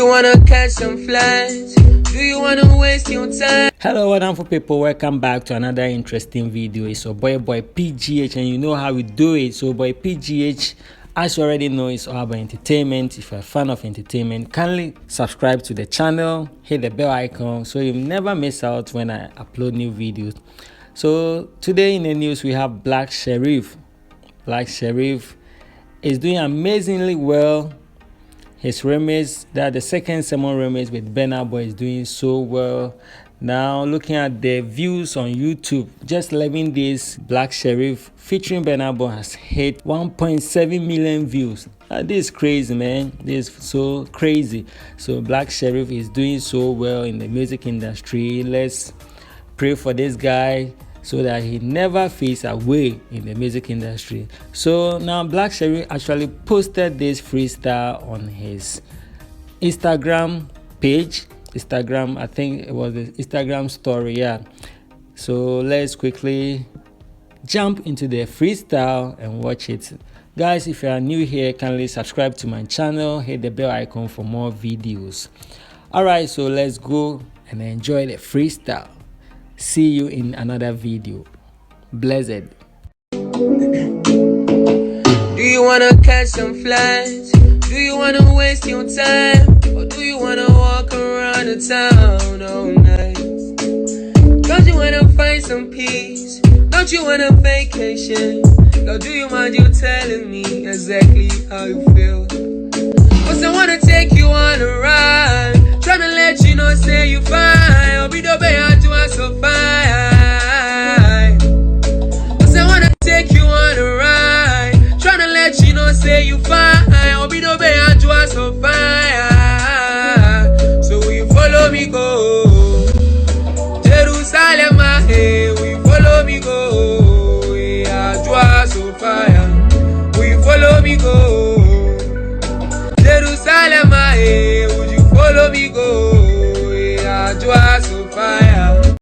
you wanna catch some flies? Do you wanna waste your time? Hello wonderful people, welcome back to another interesting video. It's your boy PGH, and you know how we do it. So boy PGH, as you already know, it's all about entertainment. If you're a fan of entertainment, kindly subscribe to the channel, hit the bell icon so you never miss out when I upload new videos. So today in the news we have Black Sherif. Black Sherif is doing amazingly well. His remix, that the second sermon remix with Burna Boy, is doing so well. Now looking at the views on YouTube, just 11 days, Black Sherif featuring Burna Boy has hit 1.7 million views. This is crazy, man. This is so crazy. So Black Sherif is doing so well in the music industry. Let's pray for this guy so that he never fades away in the music industry. So now Black Sherif actually posted this freestyle on his Instagram page. I think it was the Instagram story, yeah. So let's quickly jump into the freestyle and watch it. Guys, if you are new here, kindly subscribe to my channel, hit the bell icon for more videos. Alright, so let's go and enjoy the freestyle. See you in another video. Blessed. Do you wanna catch some flies? Do you wanna waste your time? Or do you wanna walk around the town all night? Don't you wanna find some peace? Don't you want a vacation? Now do you mind you telling me exactly how you feel? Cause I wanna take you on a ride, tryna let you know, say you fine. I'll be the way I do, I'm so fine. Cause I wanna take you on a ride, tryna let you know, say you fine. I'll be the way I do, I'm so fine. So will you follow me go? Jerusalem, my hey, will you follow me go? Yeah, do I'm so fine. Will you follow me go? Jerusalem, would you follow me go?